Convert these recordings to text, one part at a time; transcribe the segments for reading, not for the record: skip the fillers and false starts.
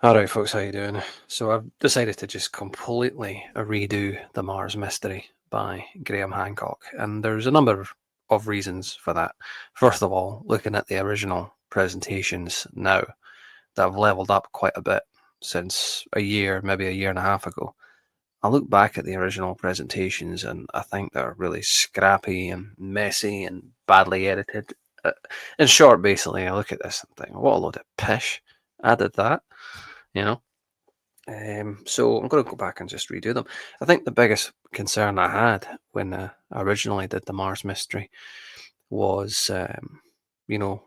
All right, folks, how you doing? So I've decided to just completely redo the Mars Mystery by Graham Hancock, and there's a number of reasons for that. First of all, looking at the original presentations now, that have leveled up quite a bit since a year, maybe a year and a half ago. I look back at the original presentations and I think they're really scrappy and messy and badly edited. Uh, In short, basically, I look at this and think, what a load of pish. I did that, you know? So I'm going to go back and just redo them. I think the biggest concern I had when I originally did the Mars Mystery was, you know,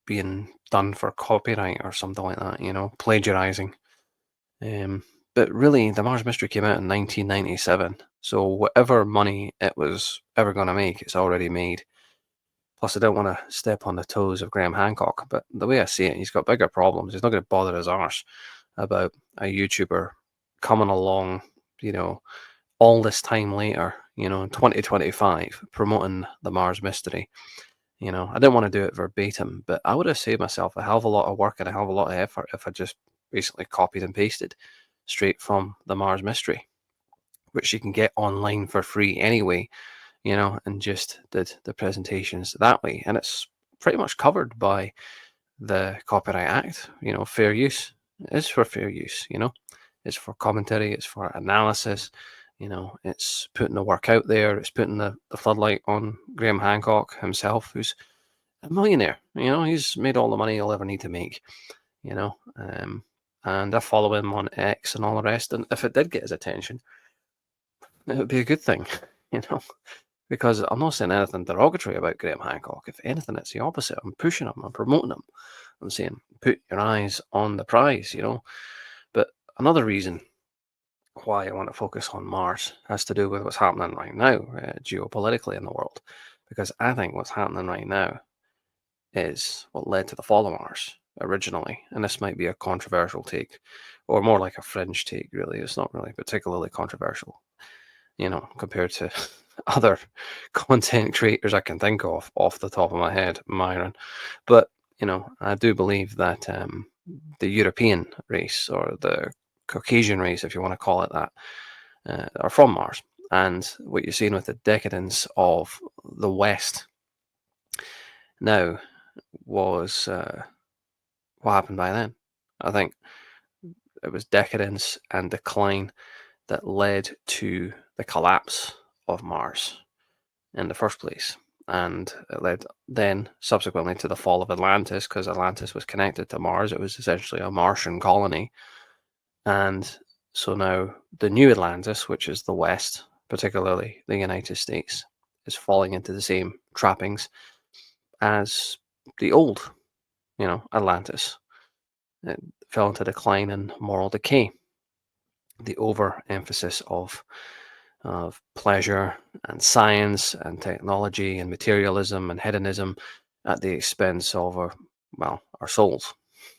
being done for copyright or something like that, plagiarizing. Um, but really, the Mars Mystery came out in 1997, so whatever money it was ever going to make, it's already made. Plus, I don't want to step on the toes of Graham Hancock, but the way I see it, he's got bigger problems. He's not going to bother his arse about a YouTuber coming along, you know, all this time later, in 2025, promoting the Mars Mystery. I didn't want to do it verbatim, but I would have saved myself a hell of a lot of work and a hell of a lot of effort if I just basically copied and pasted straight from the Mars Mystery, which you can get online for free anyway, and just did the presentations that way. And it's pretty much covered by the Copyright Act, fair use is for fair use, it's for commentary, it's for analysis, it's putting the work out there, it's putting the floodlight on Graham Hancock himself, who's a millionaire, he's made all the money he'll ever need to make, you know, um, and I follow him on X and all the rest. And if it did get his attention, it would be a good thing, you know, because I'm not saying anything derogatory about Graham Hancock. If anything, it's the opposite. I'm pushing him, I'm promoting him. I'm saying, put your eyes on the prize, But another reason why I want to focus on Mars has to do with what's happening right now, geopolitically in the world. Because I think what's happening right now is what led to the fall of Mars originally. And this might be a controversial take, or more like a fringe take, really. It's not really particularly controversial, compared to other content creators I can think of off the top of my head, Myron. But, I do believe that the European race or the Caucasian race, if you want to call it that, are from Mars. And what you're seeing with the decadence of the West now was what happened by then. I think it was decadence and decline that led to the collapse of Mars in the first place. And it led then subsequently to the fall of Atlantis because Atlantis was connected to Mars. It was essentially a Martian colony. And so now the new Atlantis, which is the West, particularly the United States, is falling into the same trappings as the old, Atlantis. It fell into decline and moral decay. The overemphasis of pleasure and science and technology and materialism and hedonism at the expense of our souls.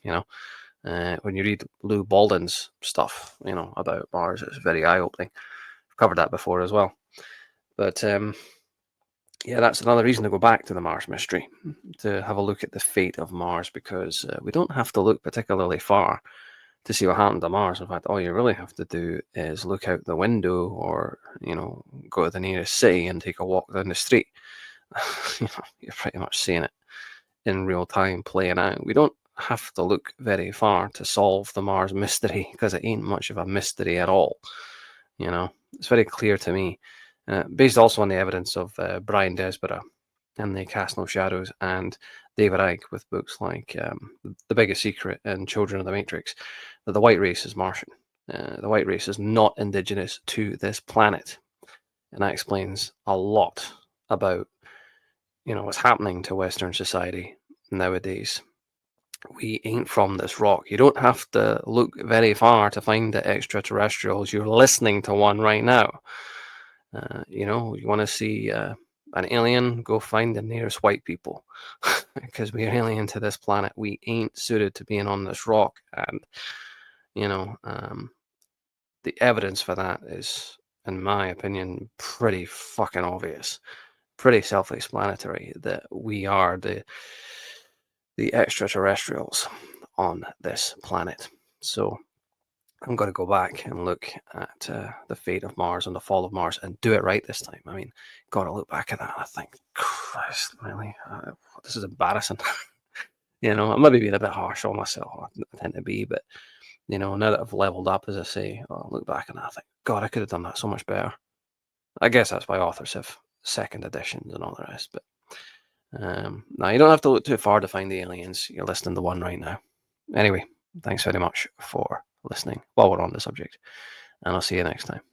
You know, when you read Lou Baldwin's stuff, about Mars, it's very eye opening. I've covered that before as well. But yeah, that's another reason to go back to the Mars Mystery to have a look at the fate of Mars because we don't have to look particularly far to see what happened to Mars. In fact, all you really have to do is look out the window or, go to the nearest city and take a walk down the street. You're pretty much seeing it in real time playing out. We don't have to look very far to solve the Mars mystery because it ain't much of a mystery at all. It's very clear to me, based also on the evidence of Brian Desborough and the Cast No Shadows and David Icke with books like The Biggest Secret and Children of the Matrix, that the white race is Martian. The white race is not indigenous to this planet. And that explains a lot about, what's happening to Western society nowadays. We ain't from this rock. You don't have to look very far to find the extraterrestrials. You're listening to one right now. You want to see an alien, go find the nearest white people because we're alien to this planet. We ain't suited to being on this rock. And, you know, um, the evidence for that is, in my opinion, pretty fucking obvious, pretty self-explanatory that we are the extraterrestrials on this planet. So I'm going to go back and look at the fate of Mars and the fall of Mars and do it right this time. I mean, got to look back at that and I think, Christ, really, this is embarrassing. I'm maybe being a bit harsh on myself. I tend to be, but now that I've leveled up, as I say, I look back and I think, God, I could have done that so much better. I guess that's why authors have second editions and all the rest. But now you don't have to look too far to find the aliens. You're listening to one right now. Anyway, thanks very much for listening while we're on the subject, and I'll see you next time.